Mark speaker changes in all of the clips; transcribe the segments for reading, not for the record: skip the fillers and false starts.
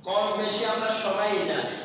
Speaker 1: কম বেশি আমরা সবাই জানি।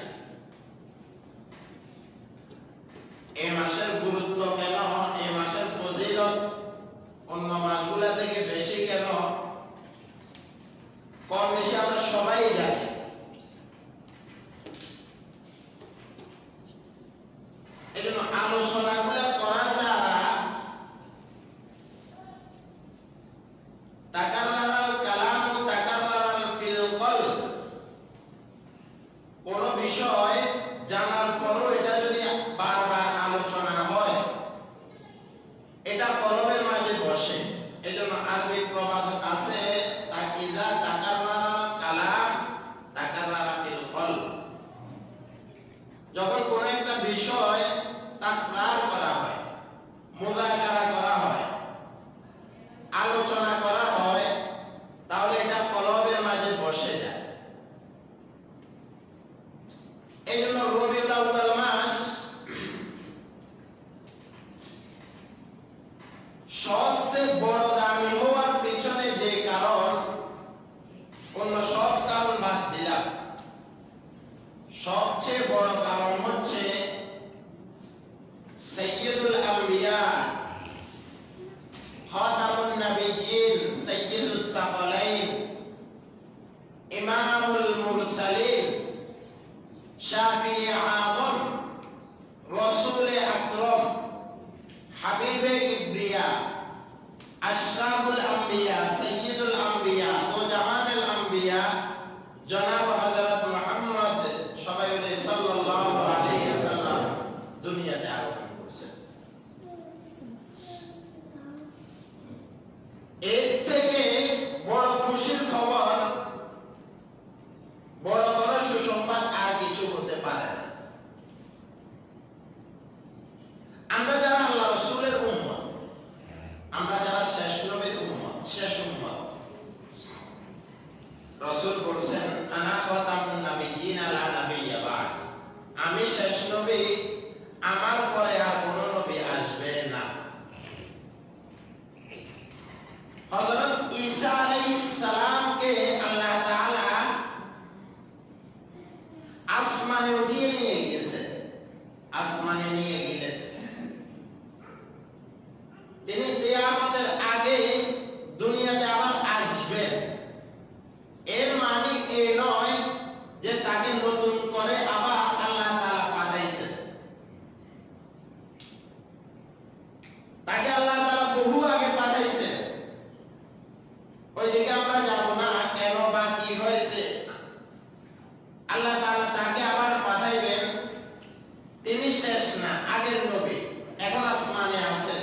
Speaker 1: বিষয় জানার পরও এটা যদি বারবার আলোচনা হয়, এটা কলবের মাঝে বসে। এজন্য আরবি প্রবাদ আছে, ইযা তাকাররারাল কালাম তাকাররারা ফিল কলব। যখন কোন একটা বিষয় তাকরার করা হয়, মুযাকারা করা হয়, আলোচনা করা হয়, তাহলে এটা কলবের মাঝে বসে যায়। এই জন্য রবিউল আউয়াল মাস সবচেয়ে বড় দামি হওয়ার পিছনে যে কারণ, অন্য সব কারণ বাদ দিলাম, সবচেয়ে বড় কারণ হচ্ছে সাইয়্যিদুল আম্বিয়া খাতামুন নবিয়্যিন সাইয়্যিদুস সাকালাইন ইমামুল মুরসালিন শাফিঈ আযম রাসূল আকরাম হাবিবে কিবরিয়া আশরাফুল আম্বিয়া সাইয়্যিদুল আম্বিয়া দো জাহানুল আম্বিয়া জনাব হযরত মুহাম্মদ সবাই বলে সাল্লাল্লাহু আলাইহি ওয়াসাল্লাম দুনিয়াতে আগমন করেছেন। এর থেকে বড় খুশির খবর, বড় বড় সুসংবাদ আর কিছু হতে পারে না। আমরা যারা আল্লাহ রাসূলের উম্মত, আমরা যারা শেষ নবীর উম্মত, শেষ উম্মত, রাসূল বলেছেন আনা খাতামুন নাবিয়্যিন লা নাবিয়্যা বা'দ, আমি শেষ নবী, আমার পরে আর কোন নবী আসবে না। হযরত ঈসা আলাইহিস সালামকে আল্লাহ তাআলা আসমানে উঠিয়ে নিয়ে গেছেন, আসমানে নিয়ে গেলেন। তিনি কিয়ামতের আগে দুনিয়াতে আবার আসবেন। এর মানে এই নয় যে তাকে নতুন করে আবার আল্লাহ তাআলা পাঠাইছেন। তাকে আল্লাহ তাআলা বহু আগে পাঠাইছেন, ওইদিকে আমরা যাব না, কেন বা কি হয়েছে। আল্লাহ তাআলা তাকে আবার পাঠাইবেন। তিনি শেষ না, আগের নবী, এখন আসমানে আছেন,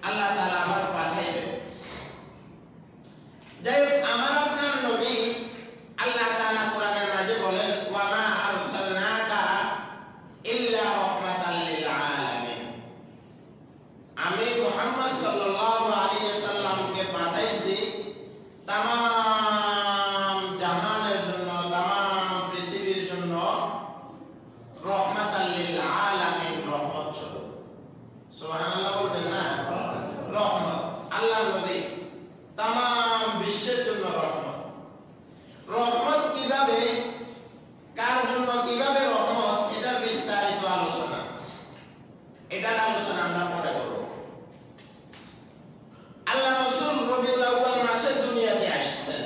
Speaker 1: আল্লাহ তাআলা আবার পাঠাইবেন। যাই হোক, আমার আপনার নবী, আল্লাহ তাআলা কোরআনের মাঝে বলেন ওয়া মা আরসালনাকা ইল্লা রাহমাতাল লিল আলামিন, আমি মুহাম্মদ সাল্লাল্লাহু আলাইহি ওয়াসাল্লামকে পাঠাইছি तमाम জাহানের জন্য, तमाम পৃথিবীর জন্য রাহমাতাল লিল আলামিন, রহমত স্বরূপ। সুবহানাল্লাহ বলবেন না? রহমত, আল্লাহর নবী तमाम বিশ্বের জন্য রহমত। রহমত কিভাবে, কার জন্য, কিভাবে রহমত, এটার বিস্তারিত আলোচনা, এটার আলোচনা আমরা পরে করব। আল্লাহ রাসূল রবিউল আউয়াল মাসে দুনিয়াতে আসছেন।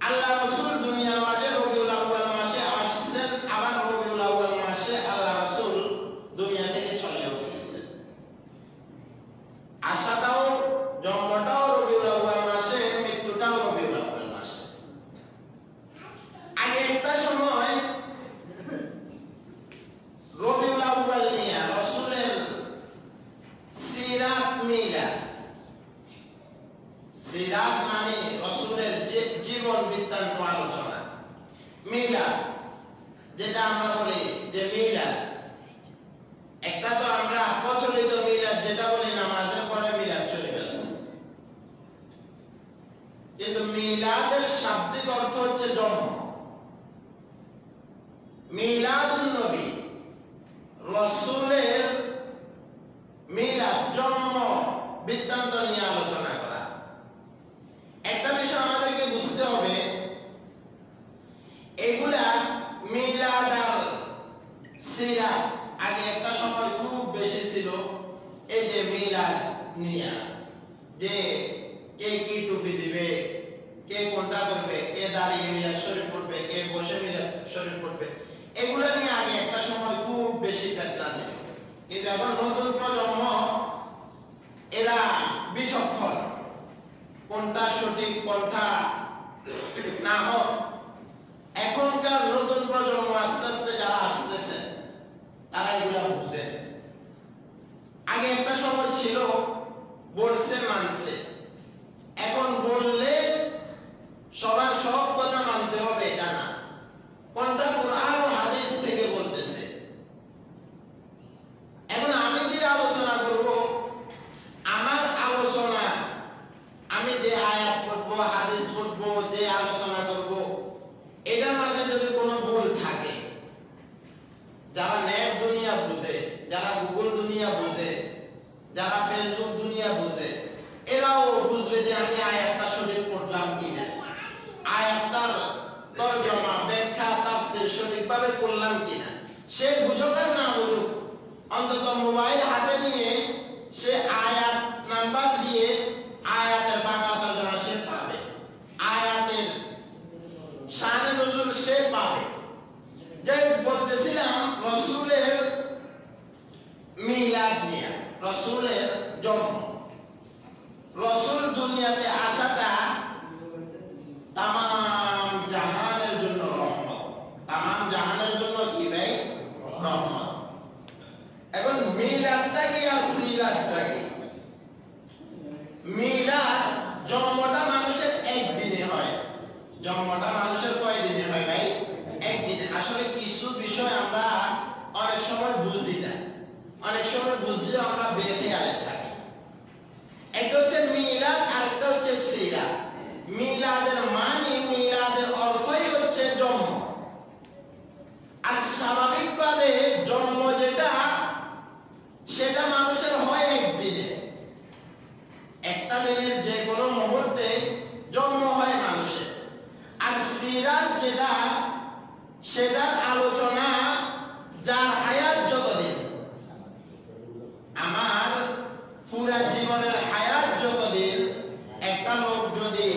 Speaker 1: আল্লাহ রাসূল দুনিয়ার মাঝে রবিউল আউয়াল মাসে আসছেন, আবার রবিউল আউয়াল মাসে আল্লাহ রাসূল দুনিয়া থেকে চলেও গিয়েছেন। আসাটাও, জন্মটাও রবিউল আউয়াল মাসে, মৃত্যুটাও রবিউল আউয়াল মাসে। আগে একটা সময় রবিউল আউয়াল নিয়ে রাসূলের সিরাত মিলাদ, সিরাত মানে রাসূলের জীবন বৃত্তান্ত আলোচনা, মিলাদ যেটা আমরা বলি যে মিলাদ, একটা তো আমরা প্রচলিত মিলাদ যেটা বলি নামাজের পরে মিলাদ শরীফ আছে, কিন্তু মিলাদের শাব্দিক অর্থ হচ্ছে জন্ম। মিলাদুন নবী, রাসূলের মিলাদ, জন্ম বৃত্তান্ত নিয়ে আলোচনা করা। একটা বিষয় আমাদেরকে বুঝতে হবে, এগুলা মিলাদ আর সিরাত আগে একটা সময় খুব বেশি ছিল। এই যে মিলাদ নিয়া, যে কে কি টুপি দিবে, কে কোনটা করবে, কে দাঁড়িয়ে মিলাদ শরীফ পড়বে, কে বসে মিলাদ শরীফ পড়বে, এগুলা নিয়ে আগে একটা সময় খুব বেশি ফিতনা ছিল। কিন্তু এখন নতুন প্রজন্ম, এরা বিচক্ষণ, কোনটা সঠিক কোনটা না হোক, সে বুঝুক আর না বুঝুক, অন্তত মোবাইল হাতে নিয়ে সে আয়াত নাম্বার দিয়ে আয়াতের বাংলা তর্জমা সে পাবে, আয়াতের শানে নজুল সে পাবে। যাই বলতেছিলাম রসুলের মিলাদ নিয়ে, রসুলের জন্ম, রসুল দুনিয়াতে আসাটা তামাম জাহানের জন্য রহমত, তামাম জাহানের জন্য কি ভাই? রহমত। এখন মিলাদটা কি আর সিলাদটা কি? মিলাদ জন্মটা মানুষের একদিনে হয়, জন্মটা মানুষের কয় দিনে হয় ভাই? একদিনে। আসলে কিছু বিষয় আমরা অনেক সময় বুঝি না, অনেক সময় বুঝলেও আমরা বেখেয়ালে থাকি। একটা হচ্ছে মিলাদ আর একটা হচ্ছে সিরাত। মিলাদের মানে, মিলাদের অর্থই হচ্ছে জন্ম। আর স্বাভাবিকভাবে জন্ম যেটা, সেটা মানুষের হয় একদিনে, একটা দিনের যে কোনো মুহূর্তে জন্ম হয় মানুষের। আর সিরাত যেটা, সেটার আলোচনা যার হায়াত যতদিন, আমার পুরা জীবনের হায়াত যতদিন, একটা লোক যদি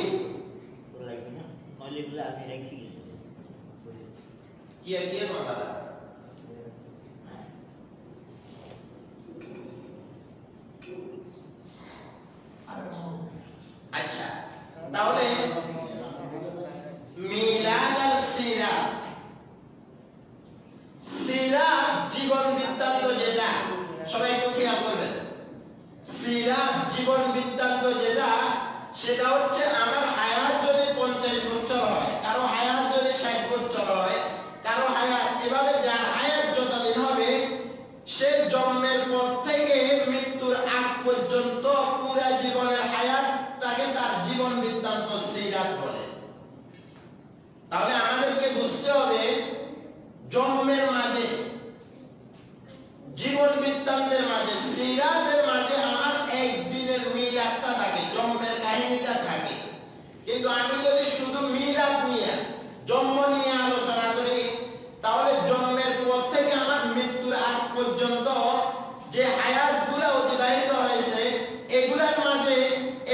Speaker 1: আচ্ছা, তাহলে মিলাদ আর সিরাত, সিরাত জীবন বৃত্তান্ত যেটা, সবাই একটু খেয়াল করবেন, সিরাত জীবন বৃত্তান্ত যেটা, সেটা হচ্ছে আমার হায়াত যদি 50 বছর হয়, কারো হায়াত যদি 60 বছর হয়, কারো হায়াত এভাবে, যার হায়াত যতদিন হবে, সে জন্মের পর থেকে মৃত্যুর আগ পর্যন্ত পুরা জীবনের হায়াতটাকে তার জীবন বৃত্তান্ত সিরাত বলে। তাহলে আমাদেরকে বুঝতে হবে জন্মের মাঝে, জীবন বৃত্তান্তের মাঝে, সিরাতের মাঝে আমার একদিনের মিলাদটা থাকে, জন্মের কাহিনীটা থাকে। কিন্তু আমি যদি শুধু মিলাদ নিয়ে, জন্ম নিয়ে আলোচনা করি, তাহলে জন্মের পর থেকে আমার মৃত্যুর আগ পর্যন্ত যে হায়াতগুলো অতিবাহিত হয়েছে, এগুলার মাঝে,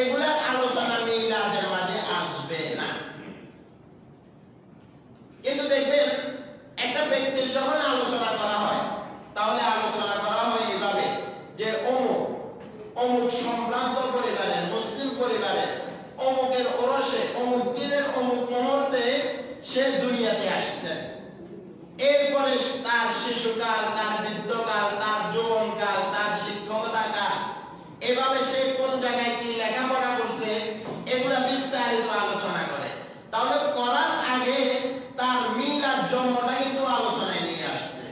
Speaker 1: এগুলার আলোচনা মিলাদের মাঝে আসবে না। কিন্তু দেখবেন একটা ব্যক্তির যখন আলোচনা করা হয়, তাহলে আলোচনা করা হয় এভাবে যে অমুক অমুক সম্ভ্রান্ত পরিবারের, মুসলিম পরিবারের, অমুকের ওরসে, অমুক দিনের অমুক মুহূর্তে সে দুনিয়াতে আসছে। এরপরে তার শিশুকাল, তার বৃদ্ধকাল, তার যৌবনকাল, তার শিক্ষকতা কাল, এভাবে সে কোন জায়গায় কি লেখাপড়া করছে, এগুলা বিস্তারিত আলোচনা করে। তাহলে করার আগে তার মিলাদ জন্মটা কিন্তু আলোচনায় নিয়ে আসছে।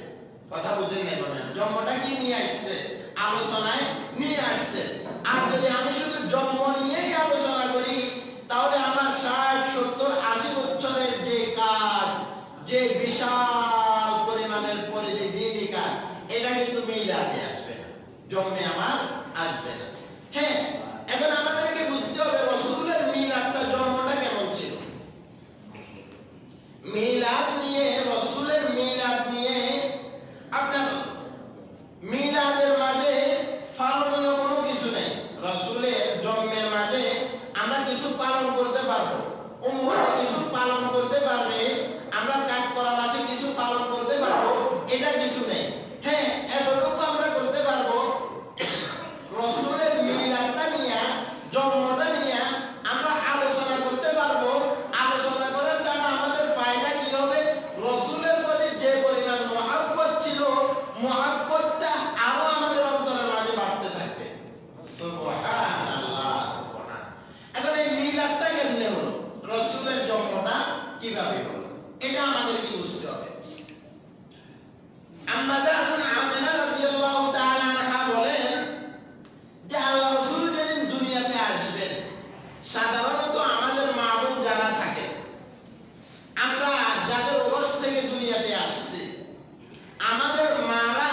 Speaker 1: কথা বুঝেন নাই মনে হয়? জন্মটা কি নিয়ে আসছে? আলোচনায় নিয়ে আসছে। আর যদি আমি শুধু জন্ম নিয়েই আলোচনা করি, তাহলে আমার 60, 70, 80 বছরের যে কাজ, যে বিশাল পরিমাণের পরিধি দিনই কাজ, এটা কিন্তু মিলাদে আসবে না, জন্মে আমার আসবে না। হ্যাঁ, এখন আমাদেরকে বুঝতে হবে রাসূলের মিলাদটা, জন্মটা কেমন ছিল। মিলাদ নিয়ে, রাসূলের মিলাদ নিয়ে, আপনার মিলাদের মাঝে পালনীয় কোনো কিছু নেই। রাসূলের জন্মের মাঝে আমরা কিছু পালন করতে পারবো, উম্মত কিছু পালন করতে পারবে, আমরা কাঠকড়াবাসী কিছু পালন করতে পারবো, এটা কিছু নেই। হ্যাঁ, এতটুকু আমরা করতে পারবো, রাসূলের মিলাদটা নিয়ে, জন্মটা নিয়ে আমরা আলোচনা করতে পারবো। আলোচনা করার দ্বারা আমাদের ফায়দা কি হবে? রাসূলের প্রতি যে পরিমাণ মহব্বত ছিল, মহব্বতটা আরো আমাদের অন্তরের মাঝে বাড়তে থাকবে। সুবহানাল্লাহ, সুবহান। এখন এই মিলাদটা কেমনে হলো, রাসূলের জন্মটা কিভাবে হলো, এটা আমাদেরকে বুঝতে হবে। আম্মা জান আমিনা রাদিয়াল্লাহু তাআলা আনহা বলেন যে আল্লাহ রাসূল যেদিন দুনিয়াতে আসবেন, সাধারণত আমাদের মা বোন যারা থাকে, আমরা যাদের ওরস থেকে দুনিয়াতে আসছি, আমাদের মারা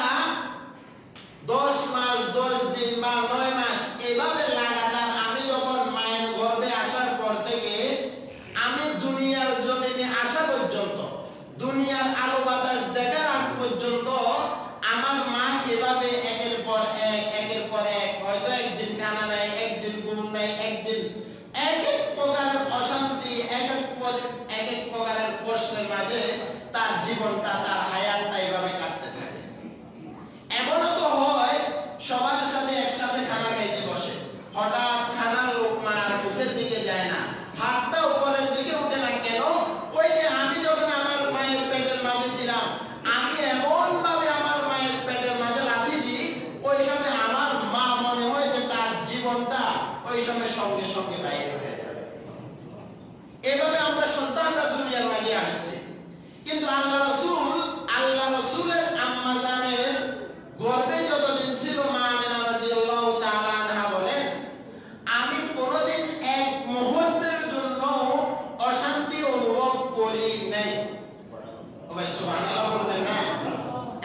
Speaker 1: 10 মাস, 10 দিন বা 9 মাস এভাবে লাগাতার, আমি যখন মায়ের গর্ভে আসার পর থেকে আমি দুনিয়ার জমিনে আসা পর্যন্ত, দুনিয়ার আলো বাতাস দেখার আগ পর্যন্ত পর্যন্ত আমার মা এভাবে একের পর এক হয়তো একদিন খানা নাই, একদিন ঘুম নাই, একদিন এক এক প্রকারের অশান্তি, এক এক প্রকারের কষ্টের মাঝে তার জীবনটা, তার হায়াতটা এভাবে কাটতে থাকে। এমনও তো হয় সবার সাথে একসাথে খানা খাইতে বসে, হঠাৎ খানার লোকমা মুখের দিকে যায় না, হাতটা উপরের দিকে উঠে না কেন? ওই যে আমি যখন আমার মায়ের পেটের মাঝে ছিলাম, আমি এমন ভাবে আমার মায়ের পেটের মাঝে লাথি দিই, ওই সময় আমার মা মনে হয় যে তার জীবনটা ওই সময় সঙ্গে সঙ্গে বাইরে হয়ে যাবে। এভাবে আমরা সন্তানরা দুনিয়ার মাঝে আসছে। কিন্তু আল্লাহ রাসূলের আম্মা জানের গর্ভে যতদিন ছিল, মা আমিনা রাদিয়াল্লাহু তাআলা আনহা বলেন, আমি কোনোদিন এক মুহূর্তের জন্য অশান্তি অনুভব করি নাই। ভাই সুবহানাল্লাহ বলতে না,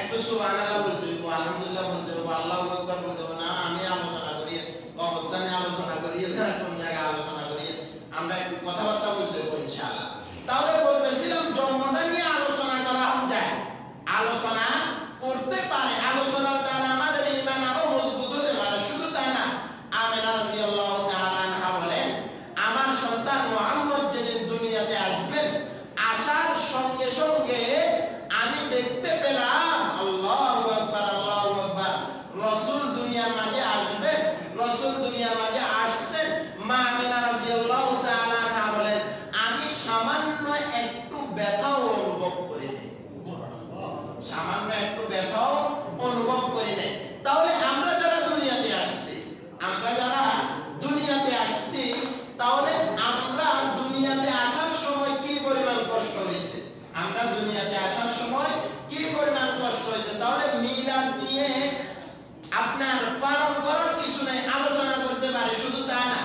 Speaker 1: একটু সুবহানাল্লাহ বলতে হইব, আলহামদুলিল্লাহ বলতে হইব, আল্লাহু আকবার বলতে হইব না। আমি আলোচনা করি, অবস্থানে আলোচনা করি না, কোন জায়গায় আলোচনা করি, আমরা একটু কথাবার্তা বলতে হইব ইনশাআল্লাহ। তাহলে বলতেছিলাম জন্মটা নিয়ে আলোচনা করা যায়, আলোচনা করতে পারে, আলোচনার দ্বারা আমাদের ঈমান আরো মজবুত হতে পারে। শুধু তাই না, আমিনা রাদিয়াল্লাহু তাআলা আনহা বলেন, আমার সন্তান মুহাম্মদ যেদিন দুনিয়াতে আসবেন, আসার সঙ্গে সঙ্গে আমি দেখতে পেলাম, আল্লাহু আকবার আল্লাহু আকবার, রাসূল দুনিয়ার মাঝে আসবেন, রাসূল দুনিয়ার মাঝে আসছেন। মা আমিনা রাদিয়াল্লাহু তাআলা আনহা বলেন, আমি সামান্য একটু ব্যথাও অনুভব করি নাই, সামান্য একটু ব্যথাও অনুভব করি নাই। তাহলে আমরা যারা দুনিয়াতে আসছি, তাহলে আমরা দুনিয়াতে আসার সময় কি পরিমাণ কষ্ট হয়েছে, তাহলে মিলাদ নিয়ে আপনার পালন করার কিছু নাই, আলোচনা করতে পারে। শুধু তাই না,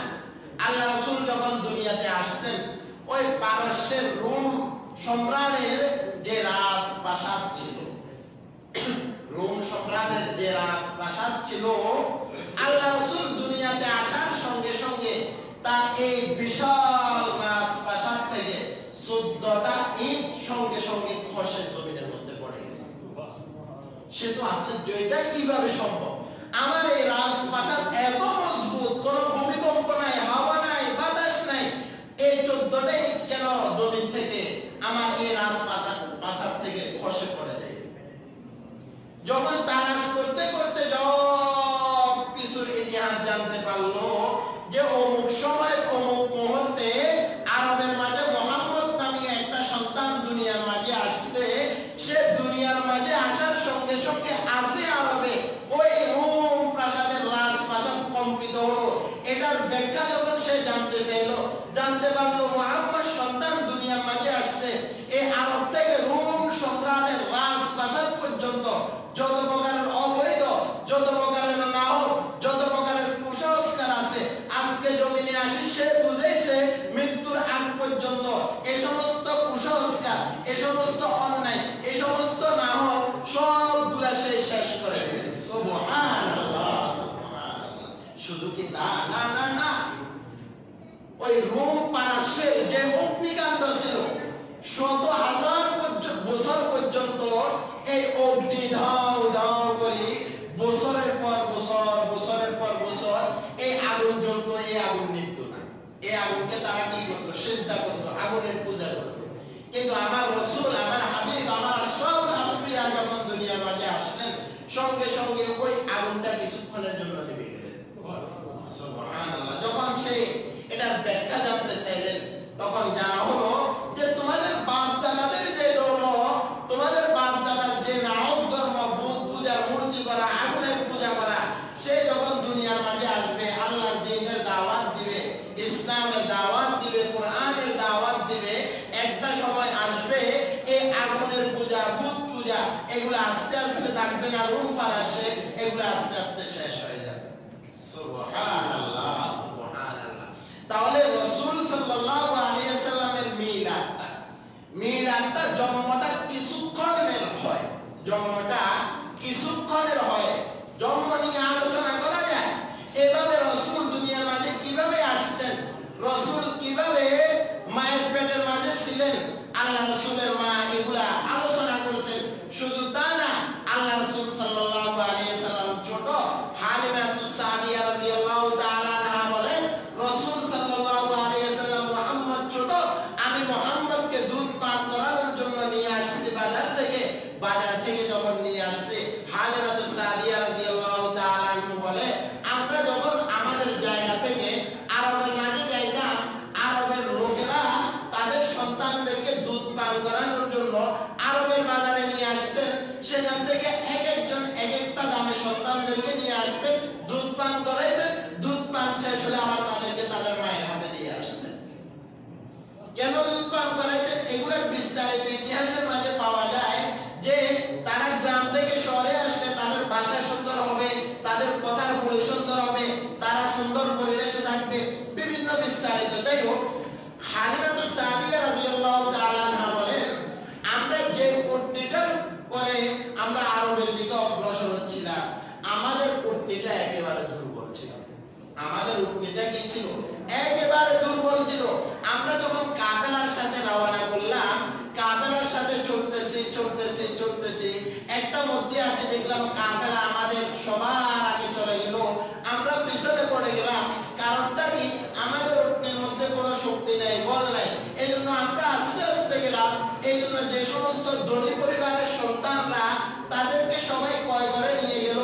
Speaker 1: আল্লাহ রাসূল যখন দুনিয়াতে আসছেন, ওই পারস্যের রোম সম্রাটের যে রাজপ্রাসাদ ছিল, রোম সম্রাটের যে রাজপ্রাসাদ ছিল, আল্লাহ রাসূল দুনিয়াতে আসার সঙ্গে সঙ্গে তার এই বিশাল রাজপ্রাসাদ থেকে 14টা ইট সঙ্গে সঙ্গে খসে জমিনের মধ্যে পড়ে গেছে। সে তো আশ্চর্য, এটা কিভাবে সম্ভব? আমার এই রাজপ্রাসাদ এত মজবুত, কোনো ভূমিকম্প নাই, হাওয়া নাই, বাতাস নাই, এই 14টা ইট কেন জমিন থেকে আমার এই রাজপ্রাসাদ থেকে খসে পড়ে যায়? যখন তালাশ করতে করতে সব কিছুর ইতিহাস জানতে পারলো যে অমুক সময় অমুক মুহূর্তে আরবের মাঝে মুহাম্মদ নামে একটা সন্তান দুনিয়ার মাঝে আসছে, সে দুনিয়ার মাঝে আসার সঙ্গে সঙ্গে আসে আরবে ওই রোম প্রাসাদের রাজপ্রাসাদ কম্পিত হলো। এটার ব্যাখ্যা যখন সে জানতে চাইলো, জানতে পারলো মুহাম্মদ সন্তান দুনিয়ার মাঝে আসছে, এই আরব থেকে রোম সম্রাটের রাজপ্রাসাদ পর্যন্ত যত প্রকারের অবৈধ, যত প্রকারের নাহক, যত প্রকারের কুসংস্কার আছে, আজকে জমিনে আসি সে বুঝেছে মৃত্যুর আগ পর্যন্ত এই সমস্ত কুসংস্কার, এই সমস্ত অন্যায়, এই সমস্ত নাহক সবগুলা সে শেষ করে ফেলে। সুবহানাল্লাহ সুবহানাল্লাহ। শুধু কি তা না, না না, ওই রোম পারস্যের যে অগ্নিকাণ্ড ছিল, 100,000 বছর পর্যন্ত এই অগ্নি ধাও ধাও করে বছরের পর বছর এই আগুন জ্বলতো, এই আগুন নিভতো না। এই আগুনকে তারা কি করতো? সিজদা করতো, আগুনের পূজা করতো। কিন্তু আমার রাসূল, আমার হাবিব, আমার আশরাফুল আম্বিয়া যখন দুনিয়ার মাঝে আসলেন, সঙ্গে সঙ্গে ওই আগুনটা কিছুক্ষণের জন্য নিভে গেলেন। সুবহানাল্লাহ। যখন সে এটার ব্যাখ্যা জানতে চাইলেন, তখন জানা হলো যে তোমাদের বাপ দাদাদের যে ধর্ম, তোমাদের বাপ দাদার যে নাহক ধর্ম, বুত পূজা, মূর্তি করা, আগুনের পূজা করা, সে যখন দুনিয়ার মাঝে আসবে, আল্লাহর দ্বীনের দাওয়াত দিবে, ইসলামের দাওয়াত দিবে, কোরআনের দাওয়াত দিবে, একটা সময় আসবে এই আগুনের পূজা, বুত পূজা, এগুলো আস্তে আস্তে থাকবে না, রূপ পারাসে এগুলো আস্তে আস্তে শেষ হয়ে যাবে। সুবহানাল্লাহ সুবহানাল্লাহ। তাহলে রাসূল সাল্লাল্লাহু আলাইহি ওয়াসাল্লামের মিলাদটা জন্মটা কিছুক্ষণের হয়, জন্মটা কিছুক্ষণের হয়, জন্ম নিয়ে আলোচনা করা যায়। এভাবে রাসূল দুনিয়ার মাঝে কিভাবে আসছেন, রাসূল কিভাবে মায়ের পেটের মাঝে ছিলেন, আল্লাহ রাসূলের মা, এগুলা আলোচনা করেছেন। শুধু তা না, আল্লাহ রাসূল সাল্লাল্লাহু আলাইহি সাল্লাম ছোট হালিমাতুস সাদিয়া রাদিয়াল্লাহু তাআলা আনহা বলেন, রাসূল সাল্লাল্লাহু আলাইহি সাল্লাম মুহাম্মদ ছোট, আমি মুহাম্মদকে দুধ পান করানোর জন্য নিয়ে আসছি বাজার থেকে যখন নিয়ে আসছে, হালিমাতুস সাদিয়া রাদিয়াল্লাহু তাআলা আনহা বলে, আমরা যখন আমাদের জায়গা থেকে আরবের মাঝে যাইতাম, আরবের লোকেরা তাদের সন্তানদেরকে দুধ পান করানোর জন্য আরবের বাজারে নিয়ে আসতেন। সেখান থেকে এক একজন এক একটা দামে সন্তানদেরকে নিয়ে আসতেন, দুধ পান করাইতেন। দুধ পান শেষ হলে আবার তাদেরকে তাদের মায়ের হাতে দিয়ে আসতেন। কেন দুধ পান করাইতেন? এগুলোর বিস্তারিত ইতিহাসের মাঝে পাওয়া যায় যে তারা গ্রাম থেকে শহরে আসলে তাদের ভাষা সুন্দর হবে, তাদের কথার বলি সুন্দর হবে, তারা সুন্দর পরিবেশে থাকবে, বিভিন্ন বিস্তারিত। যাই হোক, হালিমাতুস সাদিয়া রাদিয়াল্লাহু তাআলা আনহা বলেন, আমরা যে উটনিটার পরে আমরা আরবের দিকে অগ্রসর হচ্ছিলাম, আমাদের উটনিটা একেবারে দুর্বল ছিল। আমাদের উটনিটা কি ছিল? একেবারে দুর্বল ছিল। আমরা যখন কাফেলার সাথে রওনা করলাম, কাফেলার সাথে চলতেছি, একটা মধ্যে আসে দেখলাম কাফেলা আমাদের সবার আগে চলে গেল, আমরা পিছনে পড়ে গেলাম। কারণটা কি? আমাদের উটনির মধ্যে কোনো শক্তি নাই, বল নাই। এইজন্য আমরা আস্তে আস্তে গেলাম। এইজন্য যে সমস্ত ধনী পরিবারের সন্তানরা, তাদেরকে সবাই কয় করে নিয়ে গেল।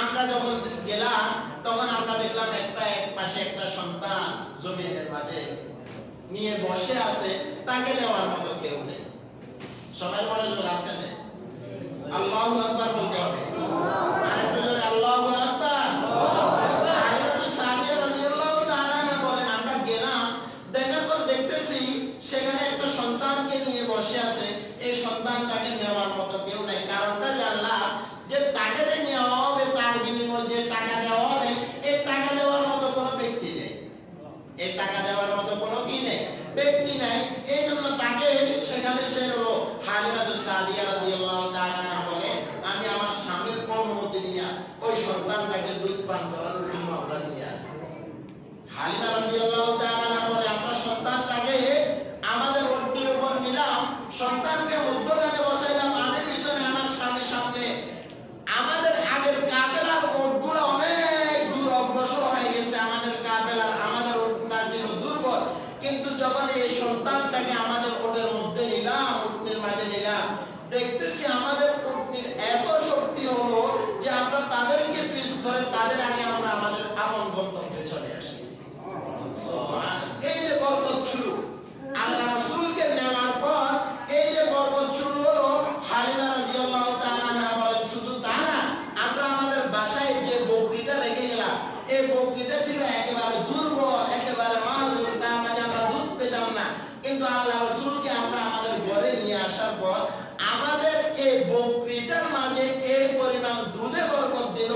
Speaker 1: আমরা যখন গেলাম তখন আমরা দেখলাম একটা এক পাশে একটা সন্তান জমিনের মাঝে নিয়ে বসে আছে, তাকে নেওয়ার মতো কেউ নেই। সবাই বলে লোক আছে না? আল্লাহু আকবার বলতে হবে। আরেকটু জোরে আল্লাহু আকবার। হালিমাতুস সাদিয়া রাদিয়াল্লাহু তাআলা আনহা বলেন, আমরা গেলাম, দেখার পর দেখতেছি সেখানে একটা সন্তানকে নিয়ে বসে আছে। এই সন্তানটাকে নেওয়ার মতো কেউ নাই। কারণটা জানলাম যে তাকে যে নেওয়া হবে, তার বিনিময়ে যে টাকা দেওয়া হবে, এই টাকা দেওয়ার মতো কোনো ব্যক্তি নেই। এই টাকা দেওয়ার মতো কোনো কি নেই, ব্যক্তি নাই। এই জন্য তাকে সেখানে সে হলো হালিমাতুস সাদিয়া রাদিয়াল্লাহু তাআলা আনহা বলে, আমি আমার স্বামীর অনুমতি নিয়ে ওই সন্তানটাকে দুধ পান করানোর জন্য আমরা নিয়ে আসি। হালিমা রাদিয়াল্লাহু তাআলা আনহা বলে, আমরা সন্তানটাকে আমাদের উটনির উপর নিলাম, সন্তানকে মধ্যখানে বসাইলাম, আমি পিছনে, আমার স্বামী সামনে। আমাদের আগের কাফেলার উটগুলো অনেক দূর অগ্রসর হয়ে গেছে। আমাদের কাফেলার, আমাদের উটটা ছিল দুর্বল, কিন্তু যখন এই সন্তানটাকে আমাদের উটের মধ্যে নিলাম, উটনির মাঝে নিলাম, দেখতেছি আমাদের উটনির এত শক্তি হলো যে আমরা তাদেরকে পিছ ধরে তাদের আগে আমরা আমাদের আপন গন্তব্যে চলে আসছি। এই যে বরকত শুরু, আল্লাহ রাসূলকে নেওয়ার পর এই যে বরকত শুরু হলো। হালিমা রাদিয়াল্লাহু তাআলা আনহা বলেন, শুধু তা না, আমরা আমাদের বাসায় যে বকরিটা রেখে গেলাম, এই বকরিটা ছিল একেবারে দুর্বল, একেবারে মাযুর, তার মাঝে আমরা দুধ পেতাম না। কিন্তু আল্লাহ রাসূলকে আমরা আমাদের ঘরে নিয়ে আসার পর আমাদের এই বকরিটার মাঝে এই পরিমাণ দুধে বরকত দিল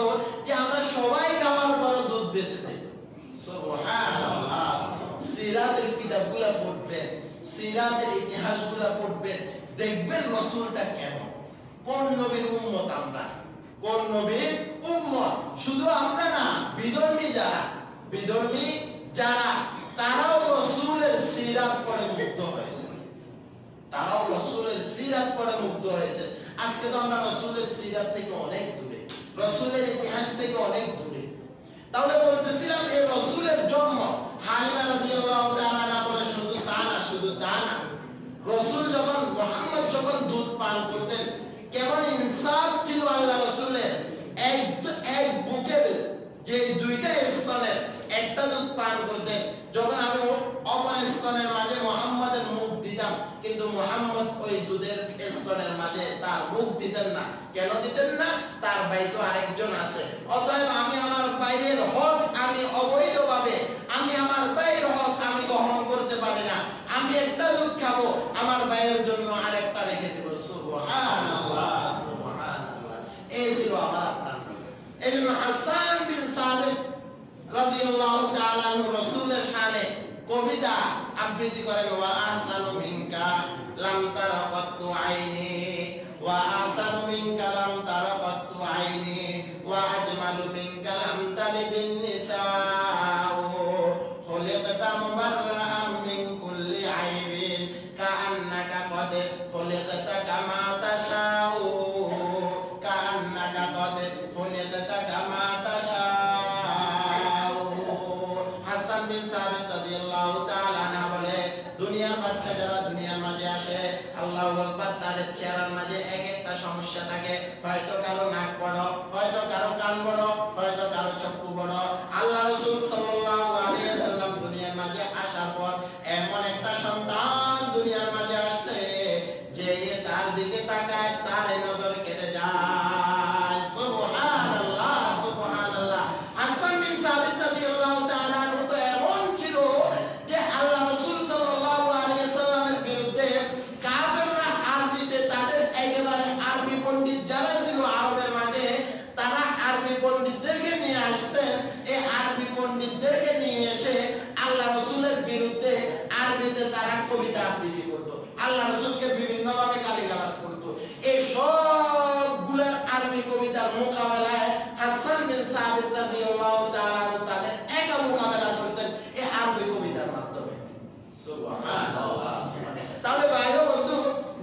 Speaker 1: যে আমরা সবাই খাওয়ার পর দুধ বেঁচে দিই। সুবহানাল্লাহ। সিরাতের কিতাবগুলো পড়বেন, সিরাতের ইতিহাসগুলো পড়বেন, দেখবেন রাসূলটা কেমন, কোন নবীর উম্মত আমরা, কোন নবীর উম্মত। শুধু আমরা না, বিধর্মী যারা তারাও রাসূলের সিরাত পড়ে মুগ্ধ হয়েছে, তারাও রাসূলের সিরাত পড়ে মুগ্ধ হয়েছে। আজকে তো আমরা রাসূলের সিরাত থেকে অনেক দূরে, রাসূলের ইতিহাস থেকে অনেক দূরে। তাহলে বলতেছিলাম এই রাসূলের জন্ম, হালিমা রাদিয়াল্লাহু তাআলা আনহা বলে, শুধু তা না, রাসূল যখন, মুহাম্মদ যখন দুধ পান করতেন, কেমন ইনসাফ ছিল আল্লাহ রাসূলের। এক বুকের যে দুইটা স্তনের একটা দুধ পান করতেন, যখন আমি অপর স্তনের মাঝে মুহাম্মাদের মুখ দিতাম, কিন্তু মুহাম্মদ ওই দুধের স্তনের মাঝে তার মুখ দিতেন না। কেন দিতেন না? তার ভাই তো আরেকজন আছে। অতএব আমি আমার ভাইয়ের হক, আমি অবৈধভাবে, আমি আমার ভাইয়ের হক আমি গ্রহণ করতে পারি না। আমি একটা দুধ খাবো, আমার ভাইয়ের জন্য আরেকটা রেখে দেব। সুবহানাল্লাহ, সুবহানাল্লাহ। এই ছিল আমার আপনার। এইজন্য হাসান বিন সাবিত রাদিয়াল্লাহু তাআলা আনহু রাসূলের শানে কবিতা আবৃত্তি করেন, ওয়া আহসানু মিনকা লাম তারা কাত্তু আইনি, ওয়া আহসানু মিনকা লাম তারা কাত্তু আইনি, ওয়া আজমালু মিনকা লাম তালিদিন নিসাউ, খুলিকতা মুবাররাআন মিন কুল্লি আইবিন কাআন্নাকা কদ খুলিকতা কামা তাশাউ। আকবার, তাদের চেহারার মাঝে এক একটা সমস্যা থাকে। হয়তো কারো নাক বড়, হয়তো কারো কান বড়, হয়তো কারো চক্ষু বড়। আল্লাহ রাসূল সাল্লাল্লাহু আলাইহি ওয়াসাল্লাম দুনিয়ার মাঝে আসার পর এমন একটা সন্তান দুনিয়ার মাঝে আসছে যে তার দিকে তাকায় তার নজর কেটে যায়। সুবহানাল্লাহ, সুবহানাল্লাহ। হাসান বিন সাবিত রাদিয়াল্লাহু তাআলা তো এমন ছিল যে আল্লাহ রাসূল সাল্লাল্লাহু আলাইহি ওয়াসাল্লামের বিরুদ্ধে কাফেররা আরবিতে তাদের একেবারে আরবি পণ্ডিত যারা ছিল আরবের মাঝে, তারা আরবি পণ্ডিতদেরকে নিয়ে আসতেন। এই আরবি পণ্ডিতদেরকে নিয়ে এসে আল্লাহ রাসূলের বিরুদ্ধে আরবিতে তারা কবিতা আবৃত্তি করত, আল্লাহ রাসূলকে বিভিন্ন ভাবে গালিগালাজ করত। এই সবগুলোর আরবি কবিতার মোকাবেলায় হাসান বিন সাবিত রাদিয়াল্লাহু তাআলা তাদের একা মোকাবেলা করতেন এই আরবি কবিতার মাধ্যমে। সুবহানাল্লাহ। তাহলে ভাই ও বন্ধু,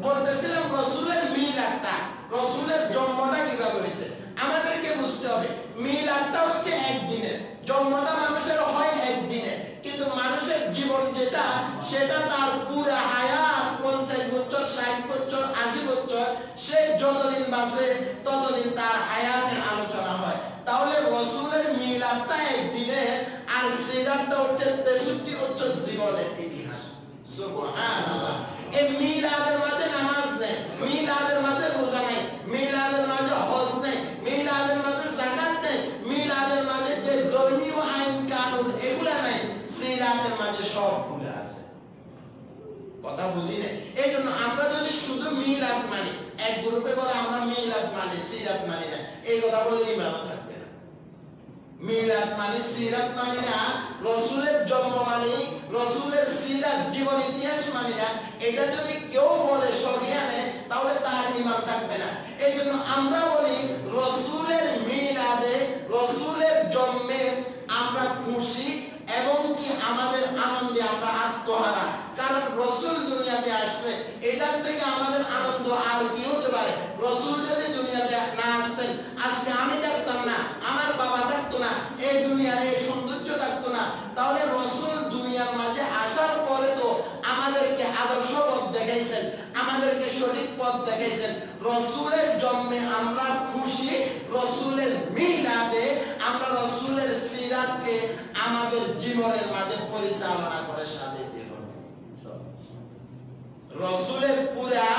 Speaker 1: বলতেছিলাম রাসূলের মিলাদটা, রাসূলের জন্মটা কিভাবে হয়েছে আমাদেরকে বুঝতে হবে। মিলাদটা হচ্ছে একদিনের, জন্মটা মানুষের হয় একদিনে, কিন্তু মানুষের জীবন যেটা সেটা তার পুরো হায়াত 50 বছর, 60 বছর, 80 বছর, সে যতদিন বাঁচে ততদিন তার হায়াতের আলোচনা হয়। তাহলে রাসূলের মিলাদটা একদিনে, আর সিরাতটা হচ্ছে 63 বছর জীবনের ইতিহাস। সুবহানাল্লাহ। এই মিলাদের মাঝে নামাজ নেই, মিলাদের মাঝে রোজা নেই, মিলাদের মাঝে হজ নেই, মিলাদের মাঝে যাকাত নেই, মিলাদের মাঝে যে ধর্মীয় আইন কানুন এগুলা নাই, সিরাতের মাঝে সবগুলো আছে। কথা বুঝি না? এইজন্য আমরা যদি শুধু মিলাদ মানি, এক গ্রুপে বলে আমরা মিলাদ মানি সিরাত মানি না, এই কথা বললে ইমান থাকবে না। মিলাদ মানি সিরাত মানি না, রাসূলের জন্ম মানি, রাসূলের সিরাত জীবন ইতিহাস মানি না, এটা যদি কেউ বলে সজ্ঞানে, তাহলে তার ঈমান থাকবে না। এইজন্য আমরা বলি রাসূলের মিলাদে, রাসূলের জন্মে আমরা খুশি এবং কি আমাদের আনন্দে আমরা আত্মহারা। কারণ রাসূল দুনিয়াতে আসছে, এটার থেকে আমাদের আনন্দ আর কি হতে পারে? রাসূল যদি দুনিয়াতে না আসতেন, আজকে আমি থাকতাম না, আমার বাবা থাকতো না, এই দুনিয়ার এই সৌন্দর্য থাকতো না। তাহলে রাসূল দুনিয়ার মাঝে আসার পরে তো আমাদেরকে আদর্শ পথ দেখাইছেন, আমাদেরকে সঠিক পথ দেখাইছেন। রাসূলের জন্মে আমরা খুশি, রাসূলের মিলাদে আমরা রাসূলের সিরাতকে আমাদের জীবনের মাঝে পরিচালনা করে সাজাইতে হবে। রাসূলের পুরা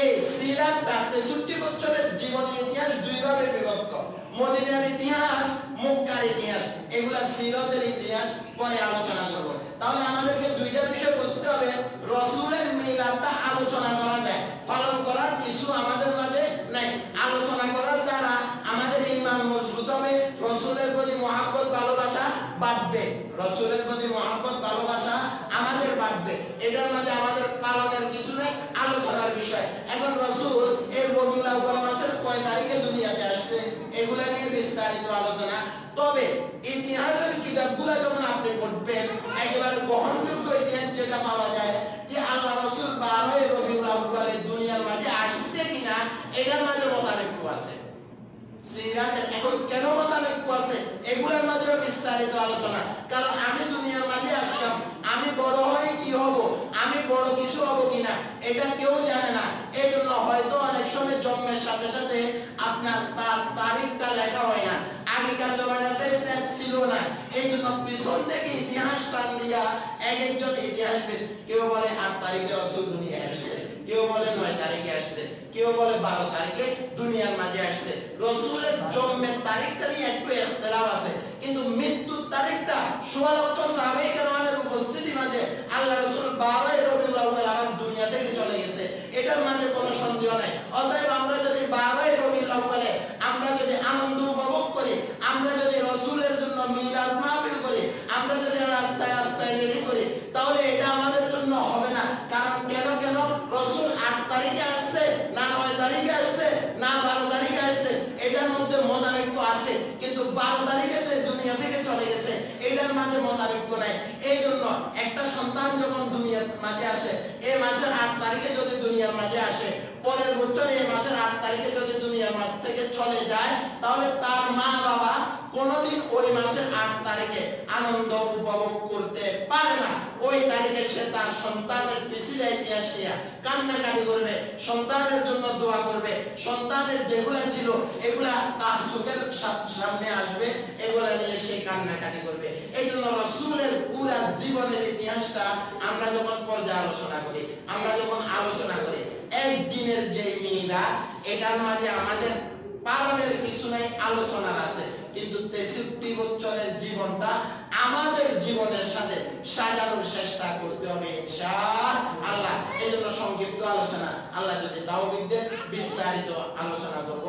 Speaker 1: এই সিরাতটা 63 বছরের জীবনী ইতিহাস দুই ভাবে বিভক্ত। মদিনার ইতিহাস, মক্কার ইতিহাস, এগুলা সিরাতের ইতিহাস পরে আলোচনা করব। তাহলে আমাদেরকে দুইটা বিষয় বুঝতে হবে। রাসূলের মিলাদটা আলোচনা করা যায়, পালন করার কিছু আমাদের মাঝে নাই। আলোচনা করার দ্বারা আমাদের ঈমান মজবুত হবে, রাসূলের প্রতি মহব্বত ভালোবাসা বাড়বে, রাসূলের প্রতি মহব্বত ভালোবাসা আমাদের বাড়বে। এটার মাঝে আমাদের পালনের কিছু নাই, আলোচনার বিষয়। এখন রাসূল এর রবিউল আউয়াল মাসের কয় তারিখে দুনিয়াতে আসছে এগুলা নিয়ে বিস্তারিত আলোচনা। তবে ইতিহাসের কিতাবগুলো যখন আপনি পড়বেন, একেবারে গ্রহণযোগ্য ইতিহাস যেটা পাওয়া যায় যে আল্লাহ রাসূল 12 রবিউল আউয়ালে দুনিয়ার মাঝে আসছে কিনা, এটার মাঝে মতানৈক্য আছে। সিরাতের এখন কেন মতানৈক্য আছে এগুলোর মাঝে বিস্তারিত আলোচনা। কারণ আমি দুনিয়ার মাঝে আসলাম, আমি বড় হয়ে কি হব, আমি বড় কিছু হব কিনা, এটা কেউ জানে না। এই জন্য হয়তো অনেক সময় জন্মের সাথে সাথে আপনার তার তারিখটা লেখা হয় না, আগেকার জমানাতে এটা ছিল না। এই জন্য পিছন থেকে ইতিহাস টান দিয়া এক একজন ইতিহাসবিদ, কেউ বলে 8 তারিখে রাসূল দুনিয়ায় আসছে, কেউ বলে 9 তারিখে আসছে, কেউ বলে 12 তারিখে দুনিয়ার মাঝে আসছে। রাসূলের জন্মের তারিখটা নিয়ে একটু ইখতিলাফ আছে, কিন্তু মৃত্যুর তারিখটা 16 লক্ষ সাহাবায়ে কেরামের উপস্থিতি মাঝে আল্লাহ রাসূল 12 রবিউল আউয়াল আমার দুনিয়া থেকে চলে গেছে, এটার মাঝে কোনো সন্দেহ নাই। অতএব আমরা যদি 12 রবিউল আউয়ালে আমরা যদি আনন্দ উপভোগ করি, আমরা যদি রাসূলের জন্য মিলাদ মাহফিল করি, আমরা যদি রাস্তায় রাস্তায় রেলি করি, তাহলে এটা আমাদের জন্য হবে না। কারণ কেন রাসূল 8 তারিখে আসছে না 9 তারিখে আসছে না 12 তারিখে আসছে, এটার মধ্যে মতানৈক্য আছে, কিন্তু 12 তারিখে যে দুনিয়া থেকে চলে গেছে এটার মাঝে মতানৈক্য নাই। এই জন্য একটা সন্তান যখন দুনিয়ার মাঝে আসে, এই মাসের 8 তারিখে যদি দুনিয়ার মাঝে আসে, পরের বছর এই মাসের 8 তারিখে যদি দুনিয়ার মাঝ থেকে চলে যায়, তাহলে তার মা বাবা কোনদিন ওই মাসের 8 তারিখে আনন্দ উপভোগ করতে পারে না। ওই তারিখে সে তার সন্তানের পিছনে ইতিহাস নিয়ে কান্নাকাটি করবে, সন্তানের জন্য দোয়া করবে, সন্তানের যেগুলা ছিল এগুলা তার চোখের সামনে আসবে, এগুলা নিয়ে সে কান্নাকাটি করবে। এই জন্য রাসূলের পুরা জীবনের ইতিহাসটা আমরা যখন পর্যালোচনা করি, আমরা যখন আলোচনা করি, একদিনের যে মিলাদ এটার মাঝে আমাদের পালনের কিছু নাই, আলোচনার আছে, কিন্তু 63 বছরের জীবনটা আমাদের জীবনের সাথে সাজানোর চেষ্টা করতে হবে ইনশাআল্লাহ। এই জন্য সংক্ষিপ্ত আলোচনা, আল্লাহ যদি তাওফিক দেন বিস্তারিত আলোচনা করব।